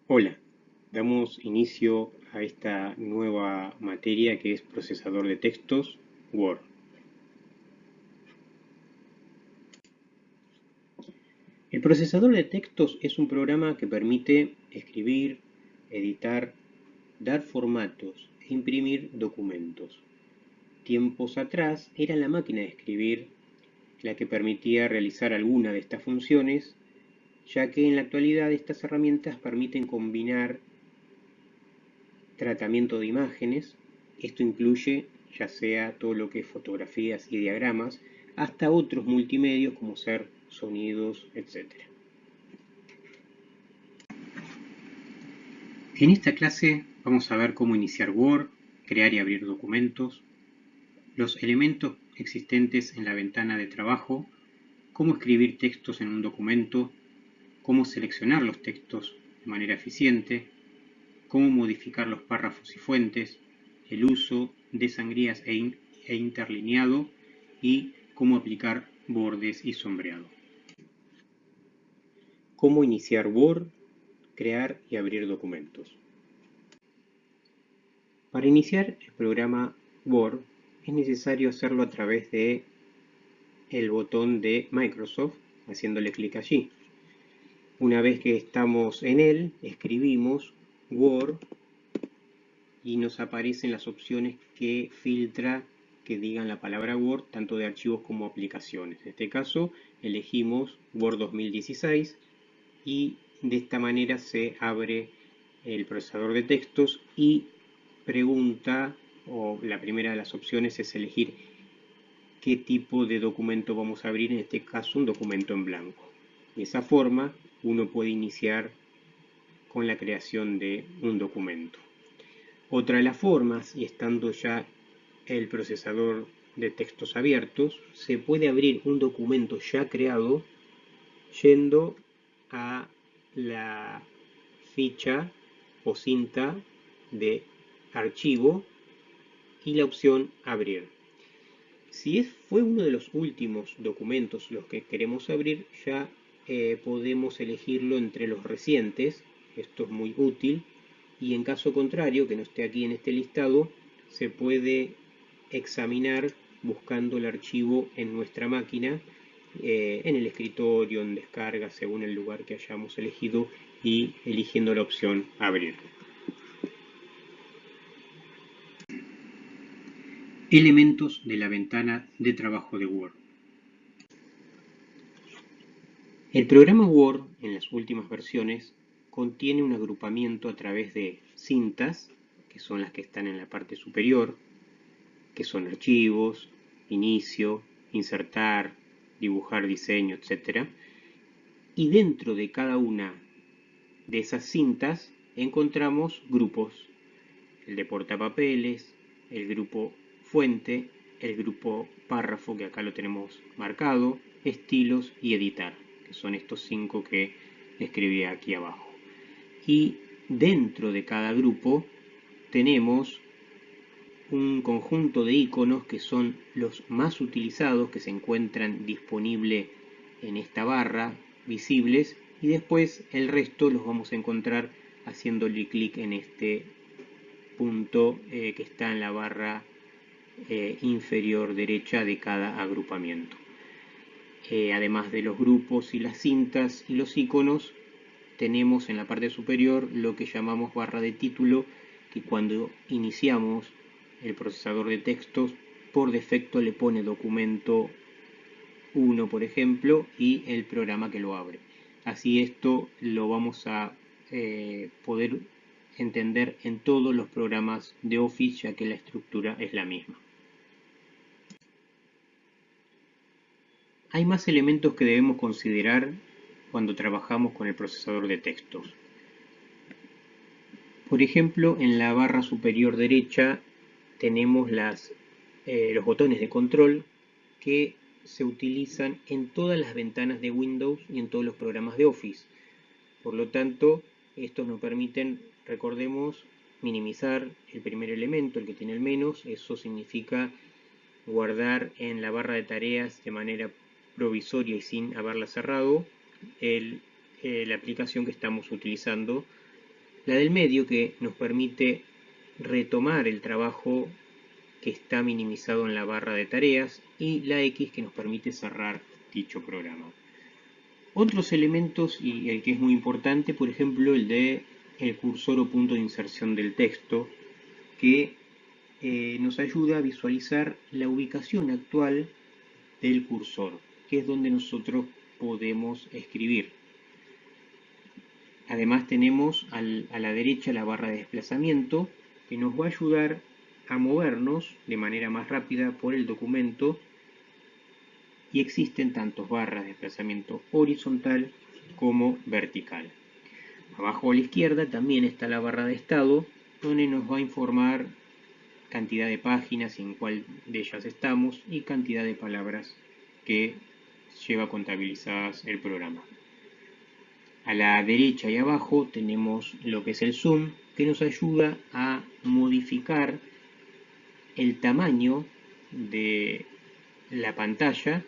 Hola, damos inicio a esta nueva materia que es procesador de textos, Word. El procesador de textos es un programa que permite escribir, editar, dar formatos e imprimir documentos. Tiempos atrás era la máquina de escribir la que permitía realizar alguna de estas funciones, ya que en la actualidad estas herramientas permiten combinar tratamiento de imágenes. Esto incluye ya sea todo lo que es fotografías y diagramas, hasta otros multimedios como ser sonidos, etc. En esta clase vamos a ver cómo iniciar Word, crear y abrir documentos, los elementos existentes en la ventana de trabajo, cómo escribir textos en un documento, cómo seleccionar los textos de manera eficiente, cómo modificar los párrafos y fuentes, el uso de sangrías e interlineado y cómo aplicar bordes y sombreado. Cómo iniciar Word, crear y abrir documentos. Para iniciar el programa Word es necesario hacerlo a través de el botón de Microsoft, haciéndole clic allí. Una vez que estamos en él, escribimos Word y nos aparecen las opciones que filtra que digan la palabra Word, tanto de archivos como aplicaciones. En este caso, elegimos Word 2016 y de esta manera se abre el procesador de textos y pregunta, o la primera de las opciones es elegir qué tipo de documento vamos a abrir, en este caso un documento en blanco. De esa forma, uno puede iniciar con la creación de un documento. Otra de las formas, y estando ya el procesador de textos abiertos, se puede abrir un documento ya creado yendo a la ficha o cinta de archivo y la opción abrir. Si fue uno de los últimos documentos los que queremos abrir, ya podemos elegirlo entre los recientes. Esto es muy útil. Y en caso contrario, que no esté aquí en este listado, se puede examinar buscando el archivo en nuestra máquina, en el escritorio, en descarga, según el lugar que hayamos elegido, y eligiendo la opción abrir. Elementos de la ventana de trabajo de Word. El programa Word, en las últimas versiones, contiene un agrupamiento a través de cintas, que son las que están en la parte superior, que son archivos, inicio, insertar, dibujar diseño, etc. Y dentro de cada una de esas cintas encontramos grupos, el de portapapeles, el grupo fuente, el grupo párrafo, que acá lo tenemos marcado, estilos y editar, que son estos 5 que escribí aquí abajo. Y dentro de cada grupo tenemos un conjunto de iconos que son los más utilizados, que se encuentran disponibles en esta barra, visibles, y después el resto los vamos a encontrar haciéndole clic en este punto que está en la barra inferior derecha de cada agrupamiento. Además de los grupos y las cintas y los iconos, tenemos en la parte superior lo que llamamos barra de título, que cuando iniciamos el procesador de textos, por defecto le pone documento 1, por ejemplo, y el programa que lo abre. Así esto lo vamos a poder entender en todos los programas de Office, ya que la estructura es la misma. Hay más elementos que debemos considerar cuando trabajamos con el procesador de textos. Por ejemplo, en la barra superior derecha tenemos los botones de control que se utilizan en todas las ventanas de Windows y en todos los programas de Office. Por lo tanto, estos nos permiten, recordemos, minimizar el primer elemento, el que tiene el menos. Eso significa guardar en la barra de tareas de manera provisoria y sin haberla cerrado la aplicación que estamos utilizando La del medio, que nos permite retomar el trabajo que está minimizado en la barra de tareas, y la X, que nos permite cerrar dicho programa. Otros elementos, y el que es muy importante, por ejemplo, el de el cursor o punto de inserción del texto, que nos ayuda a visualizar la ubicación actual del cursor, que es donde nosotros podemos escribir. Además tenemos a la derecha la barra de desplazamiento, que nos va a ayudar a movernos de manera más rápida por el documento, y existen tantos barras de desplazamiento horizontal como vertical. Abajo a la izquierda también está la barra de estado, donde nos va a informar cantidad de páginas y en cuál de ellas estamos, y cantidad de palabras que lleva contabilizadas el programa. A la derecha y abajo tenemos lo que es el zoom, que nos ayuda a modificar el tamaño de la pantalla,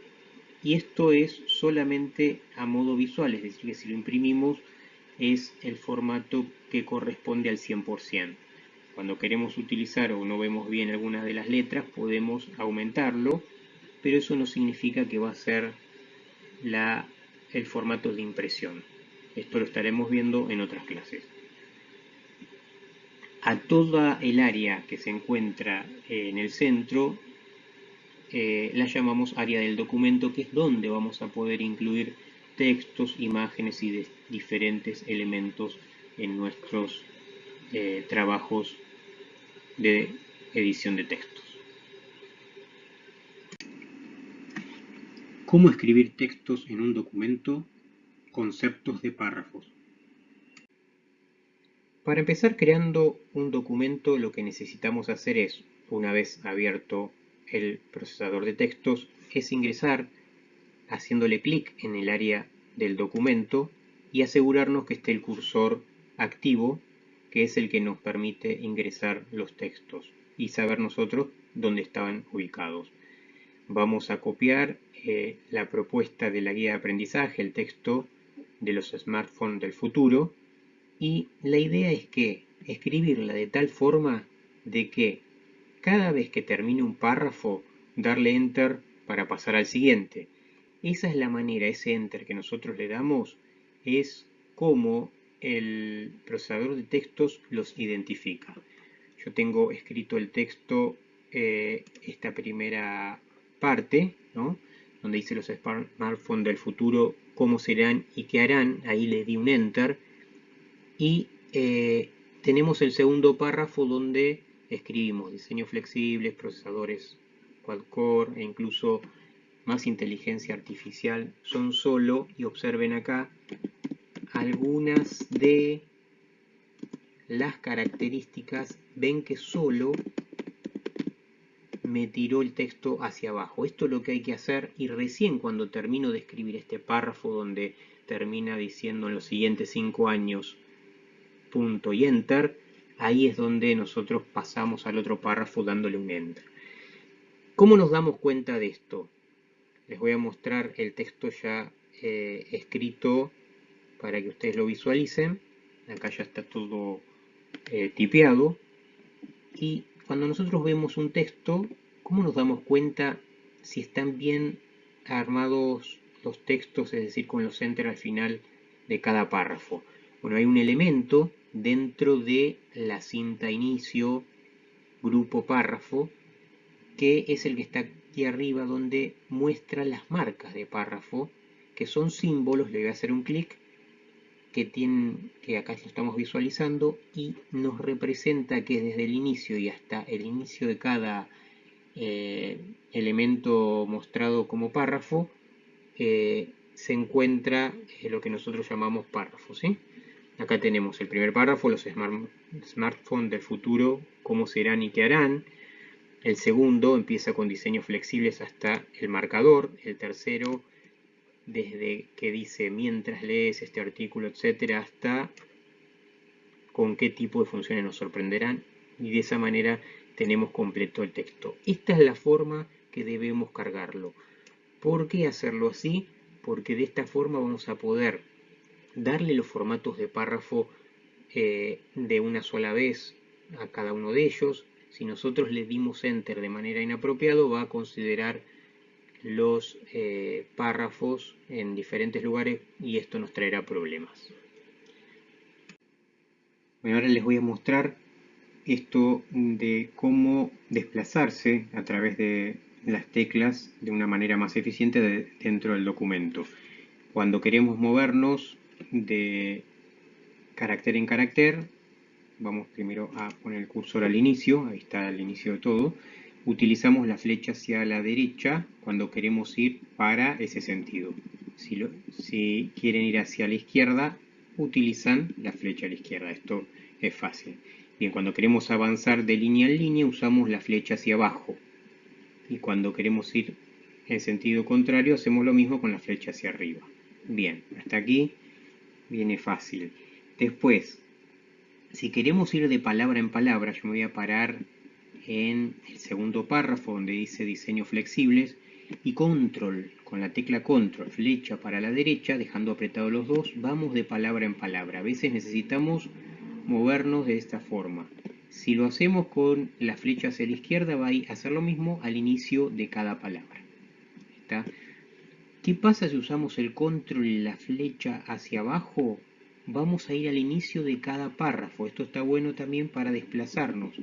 y esto es solamente a modo visual, es decir, que si lo imprimimos es el formato que corresponde al 100%. Cuando queremos utilizar o no vemos bien algunas de las letras, podemos aumentarlo, pero eso no significa que va a ser el formato de impresión. Esto lo estaremos viendo en otras clases. A toda el área que se encuentra en el centro la llamamos área del documento, que es donde vamos a poder incluir textos, imágenes y diferentes elementos en nuestros trabajos de edición de textos. ¿Cómo escribir textos en un documento? Conceptos de párrafos. Para empezar creando un documento, lo que necesitamos hacer es, una vez abierto el procesador de textos, es ingresar haciéndole clic en el área del documento y asegurarnos que esté el cursor activo, que es el que nos permite ingresar los textos y saber nosotros dónde estaban ubicados. Vamos a copiar la propuesta de la guía de aprendizaje, el texto de los smartphones del futuro, y la idea es que escribirla de tal forma de que cada vez que termine un párrafo, darle enter para pasar al siguiente. Esa es la manera, ese enter que nosotros le damos es como el procesador de textos los identifica. Yo tengo escrito el texto, esta primera parte, ¿no?, donde dice los smartphones del futuro, cómo serán y qué harán. Ahí le di un enter. Y tenemos el segundo párrafo donde escribimos diseños flexibles, procesadores quad-core e incluso más inteligencia artificial. Son solo, y observen acá, algunas de las características. Ven que solo me tiró el texto hacia abajo. Esto es lo que hay que hacer, y recién cuando termino de escribir este párrafo donde termina diciendo en los siguientes 5 años punto y enter, ahí es donde nosotros pasamos al otro párrafo dándole un enter. ¿Cómo nos damos cuenta de esto? Les voy a mostrar el texto ya escrito para que ustedes lo visualicen. Acá ya está todo tipeado. Y cuando nosotros vemos un texto, ¿cómo nos damos cuenta si están bien armados los textos, es decir, con los enter al final de cada párrafo? Bueno, hay un elemento dentro de la cinta inicio, grupo, párrafo, que es el que está aquí arriba, donde muestra las marcas de párrafo, que son símbolos. Le voy a hacer un clic, que acá lo estamos visualizando, y nos representa que desde el inicio y hasta el inicio de cada elemento mostrado como párrafo se encuentra lo que nosotros llamamos párrafo, ¿sí? Acá tenemos el primer párrafo, los smartphones del futuro, cómo serán y qué harán. El segundo empieza con diseños flexibles hasta el marcador. El tercero, desde que dice mientras lees este artículo, etcétera, hasta con qué tipo de funciones nos sorprenderán. Y de esa manera tenemos completo el texto. Esta es la forma que debemos cargarlo. ¿Por qué hacerlo así? Porque de esta forma vamos a poder darle los formatos de párrafo de una sola vez a cada uno de ellos. Si nosotros le dimos Enter de manera inapropiada, va a considerar los párrafos en diferentes lugares y esto nos traerá problemas. Bueno, ahora les voy a mostrar esto de cómo desplazarse a través de las teclas de una manera más eficiente dentro del documento. Cuando queremos movernos de carácter en carácter, vamos primero a poner el cursor al inicio, ahí está el inicio de todo. Utilizamos la flecha hacia la derecha cuando queremos ir para ese sentido. Si quieren ir hacia la izquierda, utilizan la flecha a la izquierda. Esto es fácil. Bien, cuando queremos avanzar de línea en línea, usamos la flecha hacia abajo. Y cuando queremos ir en sentido contrario, hacemos lo mismo con la flecha hacia arriba. Bien, hasta aquí viene fácil. Después, si queremos ir de palabra en palabra, yo me voy a parar en el segundo párrafo donde dice diseños flexibles y control, con la tecla control, flecha para la derecha, dejando apretados los dos, vamos de palabra en palabra. A veces necesitamos movernos de esta forma. Si lo hacemos con la flecha hacia la izquierda, va a hacer lo mismo al inicio de cada palabra. ¿Está? ¿Qué pasa si usamos el control y la flecha hacia abajo? Vamos a ir al inicio de cada párrafo. Esto está bueno también para desplazarnos.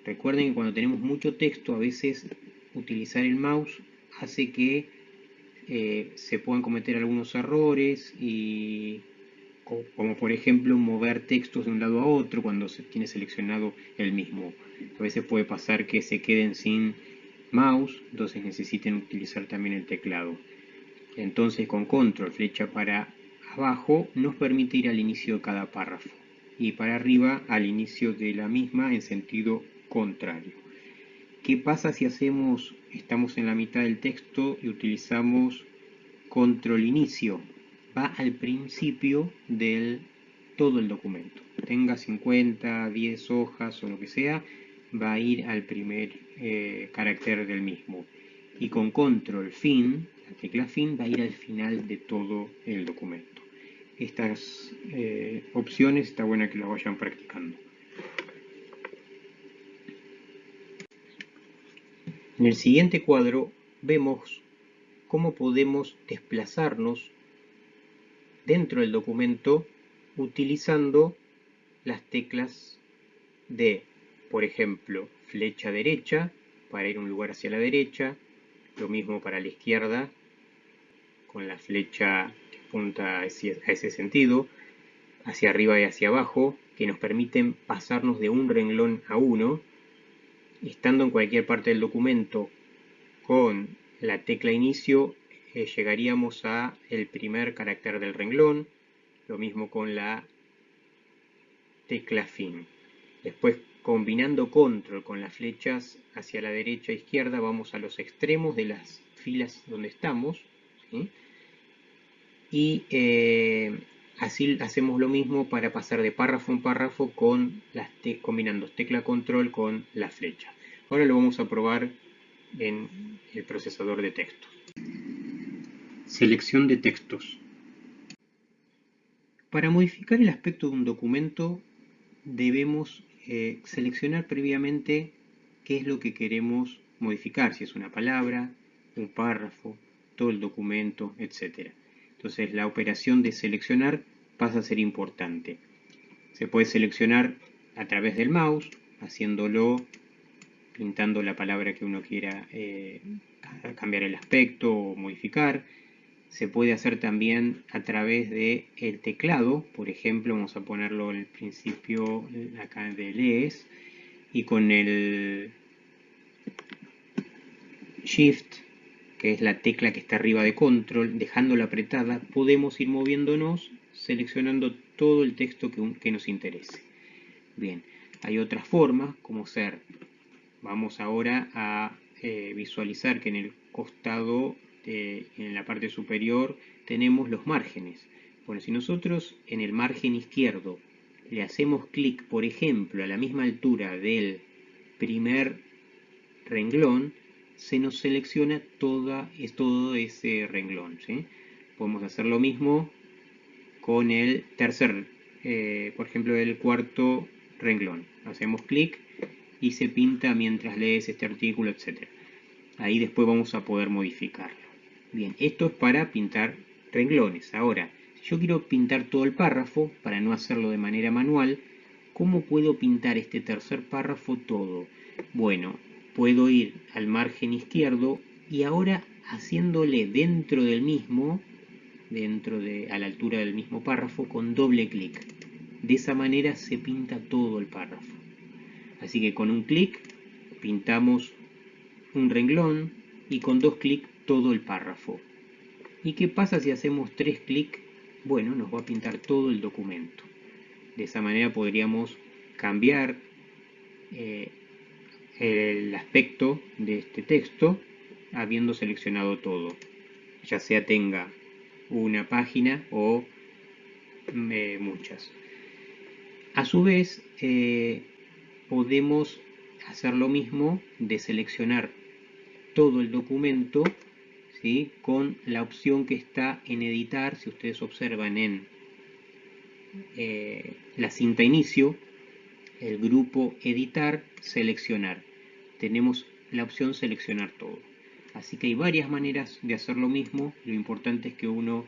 Recuerden que cuando tenemos mucho texto, a veces utilizar el mouse hace que se puedan cometer algunos errores, como por ejemplo mover textos de un lado a otro cuando se tiene seleccionado el mismo. A veces puede pasar que se queden sin mouse, entonces necesiten utilizar también el teclado. Entonces con control, flecha para abajo, nos permite ir al inicio de cada párrafo y para arriba al inicio de la misma en sentido contrario. ¿Qué pasa si estamos en la mitad del texto y utilizamos control inicio? Va al principio del todo el documento. Tenga 50, 10 hojas o lo que sea, va a ir al primer carácter del mismo. Y con control fin, la tecla fin, va a ir al final de todo el documento. Estas opciones está buena que las vayan practicando. En el siguiente cuadro vemos cómo podemos desplazarnos dentro del documento utilizando las teclas de, por ejemplo, flecha derecha para ir a un lugar hacia la derecha, lo mismo para la izquierda con la flecha que apunta a ese sentido, hacia arriba y hacia abajo, que nos permiten pasarnos de un renglón a uno, estando en cualquier parte del documento con la tecla inicio llegaríamos a el primer carácter del renglón, lo mismo con la tecla fin. Después, combinando control con las flechas hacia la derecha e izquierda, vamos a los extremos de las filas donde estamos, ¿sí? Y así hacemos lo mismo para pasar de párrafo en párrafo combinando tecla control con la flecha. Ahora lo vamos a probar en el procesador de textos. Selección de textos. Para modificar el aspecto de un documento debemos seleccionar previamente qué es lo que queremos modificar, si es una palabra, un párrafo, todo el documento, etc. Entonces la operación de seleccionar pasa a ser importante. Se puede seleccionar a través del mouse, pintando la palabra que uno quiera cambiar el aspecto o modificar. Se puede hacer también a través del teclado, por ejemplo, vamos a ponerlo al principio acá de LES, y con el Shift, que es la tecla que está arriba de Control, dejándola apretada, podemos ir moviéndonos, seleccionando todo el texto que nos interese. Bien, hay otras formas, como vamos ahora a visualizar que en el costado, en la parte superior, tenemos los márgenes. Bueno, si nosotros en el margen izquierdo le hacemos clic, por ejemplo, a la misma altura del primer renglón, se nos selecciona todo ese renglón, ¿sí? Podemos hacer lo mismo con el tercer por ejemplo, el cuarto renglón. Hacemos clic y se pinta mientras lees este artículo, etc. Ahí después vamos a poder modificarlo. Bien, esto es para pintar renglones. Ahora, si yo quiero pintar todo el párrafo, para no hacerlo de manera manual, ¿cómo puedo pintar este tercer párrafo todo? Bueno, puedo ir al margen izquierdo y ahora haciéndole dentro del mismo, a la altura del mismo párrafo, con doble clic. De esa manera se pinta todo el párrafo. Así que con un clic pintamos un renglón y con 2 clics todo el párrafo. ¿Y qué pasa si hacemos 3 clics? Bueno, nos va a pintar todo el documento. De esa manera podríamos cambiar el aspecto de este texto habiendo seleccionado todo, ya sea tenga una página o muchas. A su vez, podemos hacer lo mismo de seleccionar todo el documento, ¿sí?, con la opción que está en editar. Si ustedes observan en la cinta inicio, el grupo editar, seleccionar, tenemos la opción seleccionar todo. Así que hay varias maneras de hacer lo mismo. Lo importante es que uno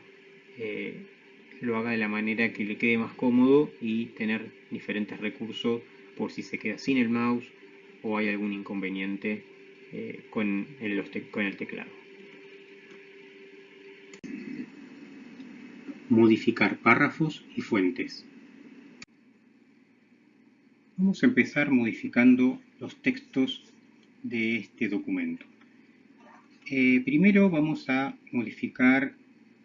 lo haga de la manera que le quede más cómodo y tener diferentes recursos por si se queda sin el mouse o hay algún inconveniente con el teclado. Modificar párrafos y fuentes. Vamos a empezar modificando los textos de este documento. Primero vamos a modificar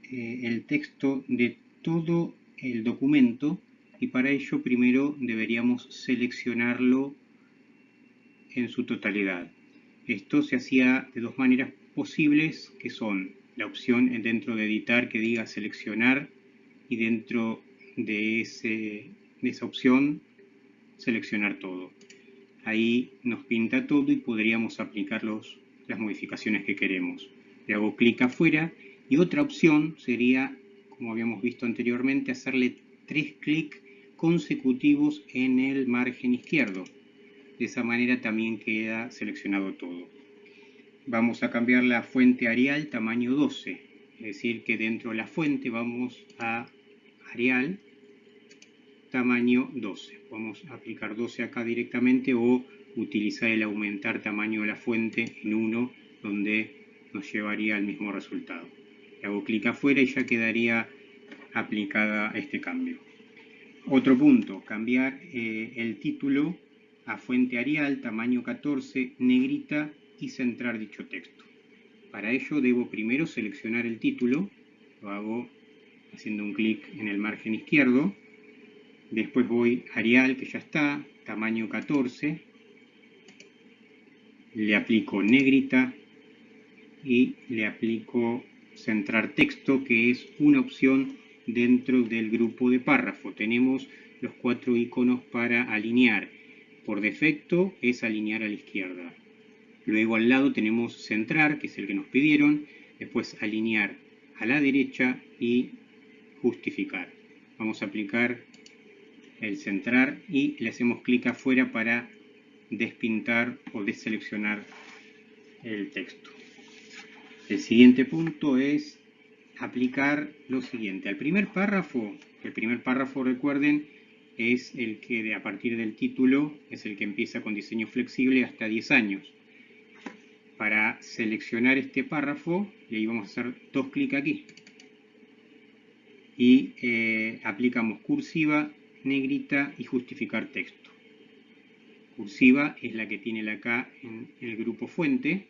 el texto de todo el documento y para ello primero deberíamos seleccionarlo en su totalidad. Esto se hacía de dos maneras posibles, que son la opción dentro de editar que diga seleccionar y dentro de esa opción seleccionar todo. Ahí nos pinta todo y podríamos aplicar las modificaciones que queremos. Le hago clic afuera y otra opción sería, como habíamos visto anteriormente, hacerle 3 clics consecutivos en el margen izquierdo. De esa manera también queda seleccionado todo. Vamos a cambiar la fuente Arial tamaño 12, es decir que dentro de la fuente vamos a Arial tamaño 12. Vamos a aplicar 12 acá directamente o utilizar el aumentar tamaño de la fuente en 1, donde nos llevaría al mismo resultado. Le hago clic afuera y ya quedaría aplicada este cambio. Otro punto, cambiar el título a fuente Arial tamaño 14, negrita y centrar dicho texto. Para ello debo primero seleccionar el título, lo hago haciendo un clic en el margen izquierdo. Después voy a Arial, que ya está, tamaño 14, le aplico negrita y le aplico centrar texto, que es una opción dentro del grupo de párrafo. Tenemos los 4 iconos para alinear. Por defecto es alinear a la izquierda. Luego al lado tenemos centrar, que es el que nos pidieron. Después alinear a la derecha y justificar. Vamos a aplicar el centrar y le hacemos clic afuera para despintar o deseleccionar el texto. El siguiente punto es aplicar lo siguiente. El primer párrafo, recuerden, es el que a partir del título es el que empieza con diseño flexible hasta 10 años. Para seleccionar este párrafo, y ahí vamos a hacer 2 clics aquí. Y aplicamos cursiva, negrita y justificar texto. Cursiva es la que tiene la K en el grupo fuente,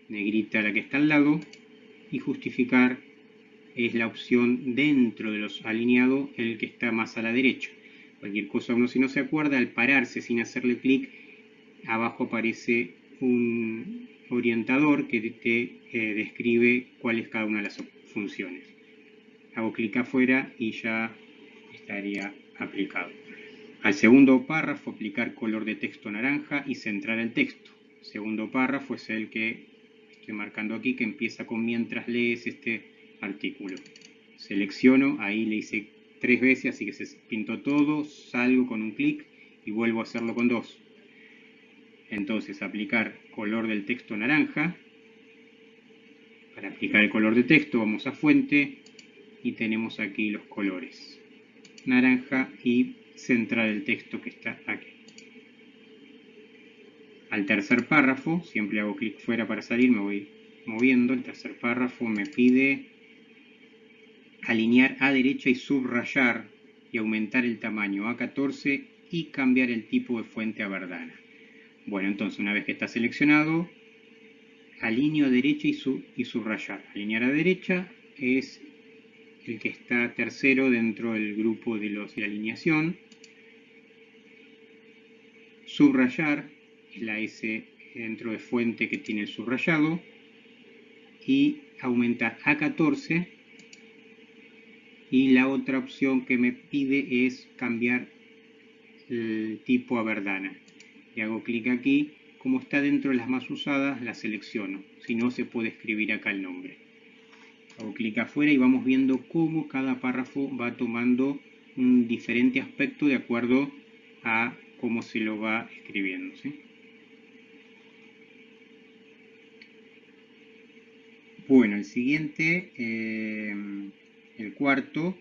negrita la que está al lado y justificar es la opción dentro de los alineados, el que está más a la derecha. Cualquier cosa uno si no se acuerda, al pararse sin hacerle clic, abajo aparece un orientador que te describe cuál es cada una de las funciones. Hago clic afuera y ya estaría aplicado. Al segundo párrafo, aplicar color de texto naranja y centrar el texto. El segundo párrafo es el que estoy marcando aquí, que empieza con mientras lees este artículo. Selecciono, ahí le hice 3 veces, así que se pintó todo, salgo con un clic y vuelvo a hacerlo con 2. Entonces aplicar color del texto naranja. Para aplicar el color de texto vamos a fuente y tenemos aquí los colores. Naranja y centrar el texto que está aquí. Al tercer párrafo, siempre hago clic fuera para salir, me voy moviendo. El tercer párrafo me pide alinear a derecha y subrayar y aumentar el tamaño a 14 y cambiar el tipo de fuente a Verdana. Bueno, entonces una vez que está seleccionado, alineo a derecha y subrayar. Alinear a derecha es el que está tercero dentro del grupo de los de alineación. Subrayar es la S dentro de fuente que tiene el subrayado. Y aumentar a 14. Y la otra opción que me pide es cambiar el tipo a Verdana. Y hago clic aquí. Como está dentro de las más usadas, la selecciono. Si no, se puede escribir acá el nombre. Hago clic afuera y vamos viendo cómo cada párrafo va tomando un diferente aspecto de acuerdo a cómo se lo va escribiendo, ¿sí? Bueno, el siguiente, el cuarto,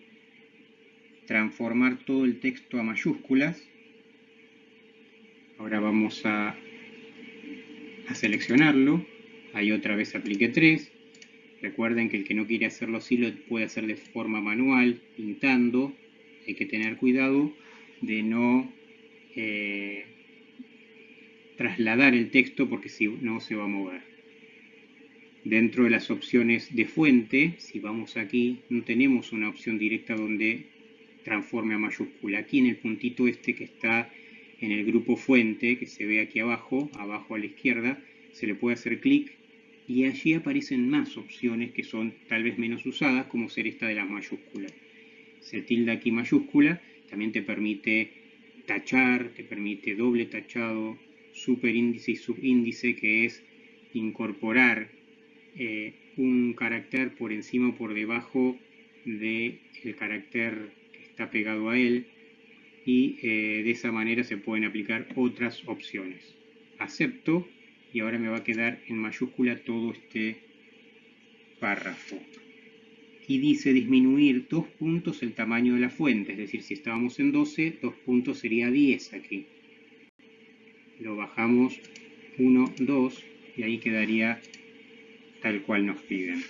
transformar todo el texto a mayúsculas. Ahora vamos a seleccionarlo. Ahí otra vez apliqué 3. Recuerden que el que no quiere hacerlo así lo puede hacer de forma manual, pintando. Hay que tener cuidado de no trasladar el texto porque si no se va a mover. Dentro de las opciones de fuente, si vamos aquí, no tenemos una opción directa donde transforme a mayúscula. Aquí en el puntito este que está en el grupo fuente, que se ve aquí abajo a la izquierda, se le puede hacer clic y allí aparecen más opciones que son tal vez menos usadas, como ser esta de las mayúsculas. Se tilda aquí mayúscula, también te permite tachar, te permite doble tachado, superíndice y subíndice, que es incorporar un carácter por encima o por debajo del carácter que está pegado a él, y de esa manera se pueden aplicar otras opciones. Acepto y ahora me va a quedar en mayúscula todo este párrafo. Y dice disminuir 2 puntos el tamaño de la fuente, es decir, si estábamos en 12, 2 puntos sería 10 aquí. Lo bajamos 1, 2 y ahí quedaría tal cual nos piden.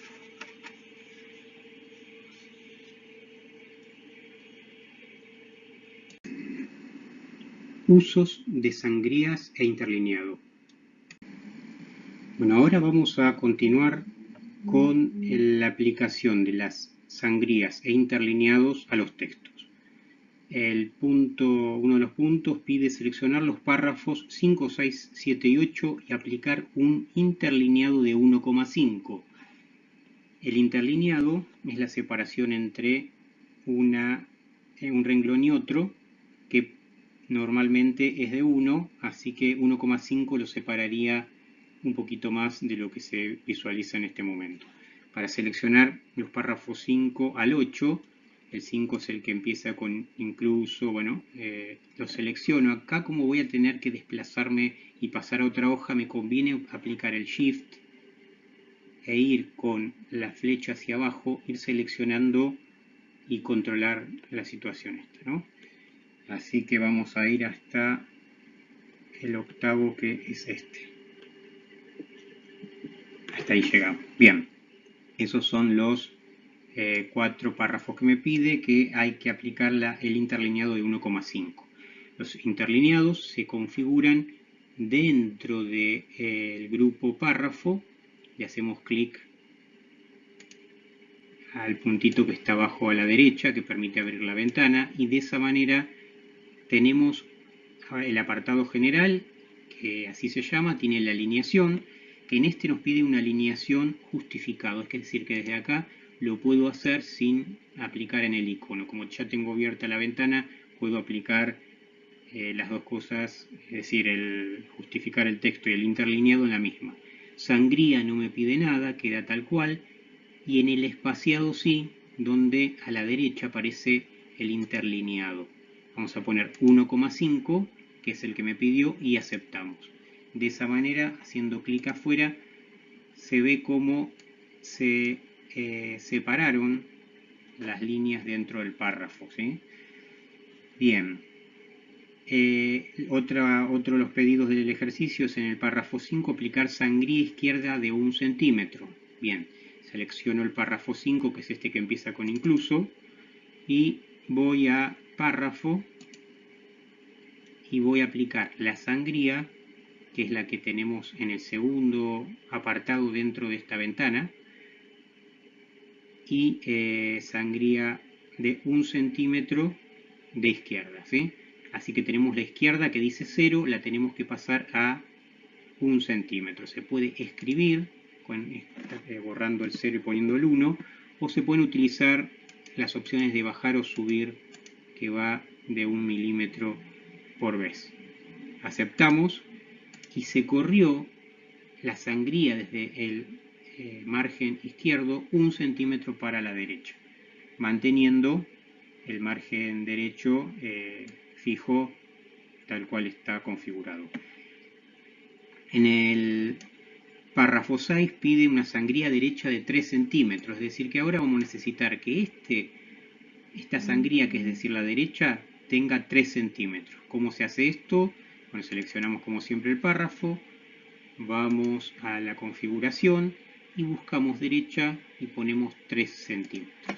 Usos de sangrías e interlineado. Bueno, ahora vamos a continuar con la aplicación de las sangrías e interlineados a los textos. Uno de los puntos pide seleccionar los párrafos 5, 6, 7 y 8 y aplicar un interlineado de 1,5. El interlineado es la separación entre un renglón y otro, que normalmente es de 1, así que 1,5 lo separaría un poquito más de lo que se visualiza en este momento. Para seleccionar los párrafos 5 al 8, el 5 es el que empieza con incluso, bueno, lo selecciono. Acá, como voy a tener que desplazarme y pasar a otra hoja, me conviene aplicar el Shift e ir con la flecha hacia abajo, ir seleccionando y controlar la situación esta, ¿no? Así que vamos a ir hasta el octavo, que es este. Hasta ahí llegamos. Bien, esos son los 4 párrafos que me pide, que hay que aplicar el interlineado de 1,5. Los interlineados se configuran dentro del grupo párrafo. Le hacemos clic al puntito que está abajo a la derecha, que permite abrir la ventana, y de esa manera tenemos el apartado general, que así se llama, tiene la alineación, que en este nos pide una alineación justificada, es decir, que desde acá lo puedo hacer sin aplicar en el icono. Como ya tengo abierta la ventana, puedo aplicar las dos cosas, es decir, el justificar el texto y el interlineado en la misma. Sangría no me pide nada, queda tal cual, y en el espaciado sí, donde a la derecha aparece el interlineado. Vamos a poner 1,5, que es el que me pidió, y aceptamos. De esa manera, haciendo clic afuera, se ve cómo se separaron las líneas dentro del párrafo, ¿sí? Bien. Otro de los pedidos del ejercicio es en el párrafo 5 aplicar sangría izquierda de 1 centímetro. Bien, selecciono el párrafo 5, que es este que empieza con incluso, y voy a párrafo y voy a aplicar la sangría, que es la que tenemos en el segundo apartado dentro de esta ventana, y sangría de 1 centímetro de izquierda, ¿sí? Así que tenemos la izquierda que dice 0, la tenemos que pasar a 1 centímetro. Se puede escribir borrando el 0 y poniendo el 1, o se pueden utilizar las opciones de bajar o subir, que va de 1 milímetro por vez. Aceptamos y se corrió la sangría desde el margen izquierdo 1 centímetro para la derecha, manteniendo el margen derecho fijo tal cual está configurado. En el párrafo 6 pide una sangría derecha de 3 centímetros, es decir que ahora vamos a necesitar que esta sangría, que es decir la derecha, tenga 3 centímetros. ¿Cómo se hace esto? Bueno, seleccionamos como siempre el párrafo, vamos a la configuración y buscamos derecha y ponemos 3 centímetros.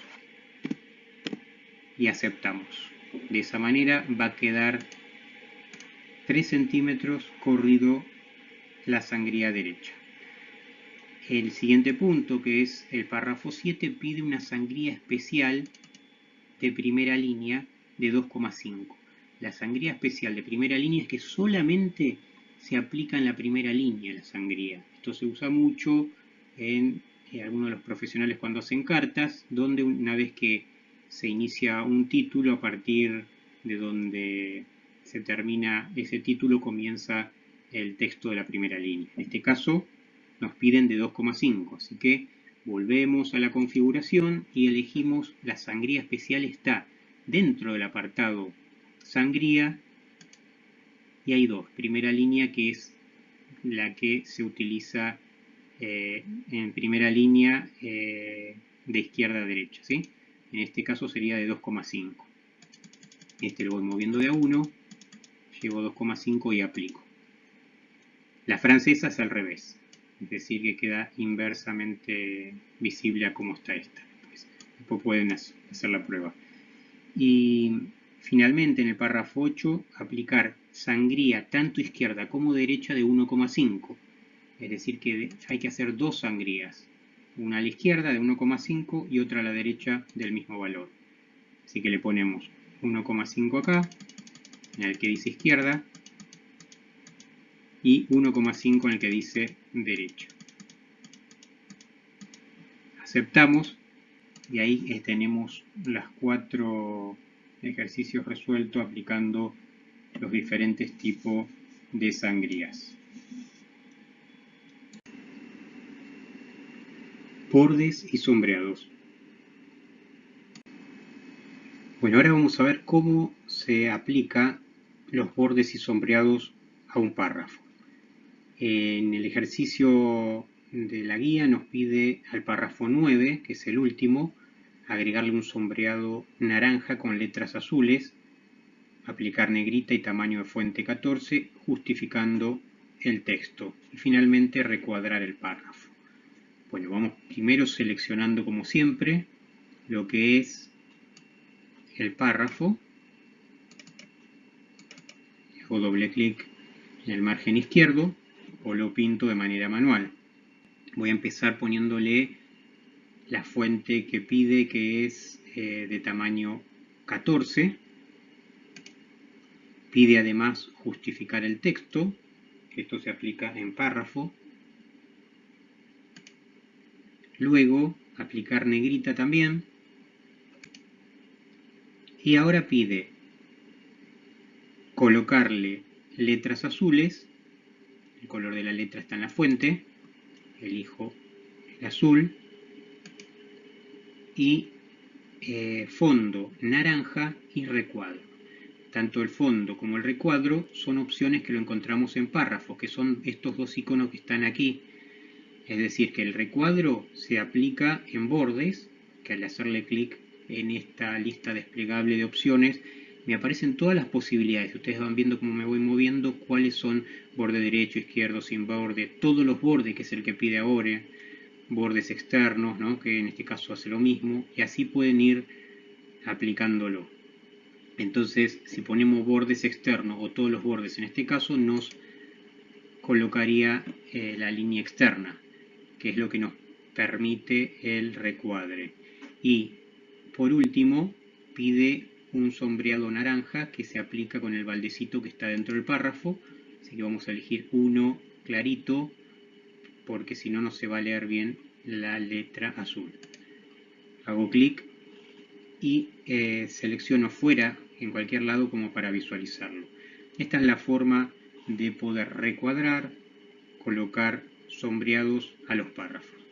Y aceptamos. De esa manera va a quedar 3 centímetros corrido la sangría derecha. El siguiente punto, que es el párrafo 7, pide una sangría especial de primera línea de 2,5. La sangría especial de primera línea es que solamente se aplica en la primera línea la sangría. Esto se usa mucho en algunos de los profesionales cuando hacen cartas, donde una vez que se inicia un título, a partir de donde se termina ese título comienza el texto de la primera línea. En este caso nos piden de 2,5, así que volvemos a la configuración y elegimos la sangría especial. Está dentro del apartado sangría y hay dos. Primera línea, que es la que se utiliza en primera línea de izquierda a derecha, ¿sí? En este caso sería de 2,5. Este lo voy moviendo de a 1, llevo 2,5 y aplico. La francesa es al revés, es decir que queda inversamente visible a cómo está esta. Después pueden hacer la prueba. Y finalmente en el párrafo 8 aplicar sangría tanto izquierda como derecha de 1,5. Es decir que hay que hacer dos sangrías, una a la izquierda de 1,5 y otra a la derecha del mismo valor. Así que le ponemos 1,5 acá, en el que dice izquierda, y 1,5 en el que dice derecha. Aceptamos y ahí tenemos los 4 ejercicios resueltos aplicando los diferentes tipos de sangrías. Bordes y sombreados. Bueno, ahora vamos a ver cómo se aplica los bordes y sombreados a un párrafo. En el ejercicio de la guía nos pide al párrafo 9, que es el último, agregarle un sombreado naranja con letras azules, aplicar negrita y tamaño de fuente 14, justificando el texto, y finalmente recuadrar el párrafo. Bueno, vamos primero seleccionando como siempre lo que es el párrafo, hago doble clic en el margen izquierdo o lo pinto de manera manual. Voy a empezar poniéndole la fuente que pide, que es de tamaño 14. Pide además justificar el texto, que esto se aplica en párrafo. Luego aplicar negrita también. Y ahora pide colocarle letras azules. El color de la letra está en la fuente. Elijo el azul. Y fondo naranja y recuadro. Tanto el fondo como el recuadro son opciones que lo encontramos en párrafos, que son estos dos iconos que están aquí. Es decir, que el recuadro se aplica en bordes, que al hacerle clic en esta lista desplegable de opciones, me aparecen todas las posibilidades. Ustedes van viendo cómo me voy moviendo, cuáles son borde derecho, izquierdo, sin borde, todos los bordes, que es el que pide ahora, bordes externos, ¿no? Que en este caso hace lo mismo, y así pueden ir aplicándolo. Entonces, si ponemos bordes externos o todos los bordes en este caso, nos colocaría la línea externa, que es lo que nos permite el recuadre. Y por último, pide un sombreado naranja que se aplica con el baldecito que está dentro del párrafo. Así que vamos a elegir uno clarito, porque si no, no se va a leer bien la letra azul. Hago clic y selecciono fuera en cualquier lado como para visualizarlo. Esta es la forma de poder recuadrar, colocar sombreados a los párrafos.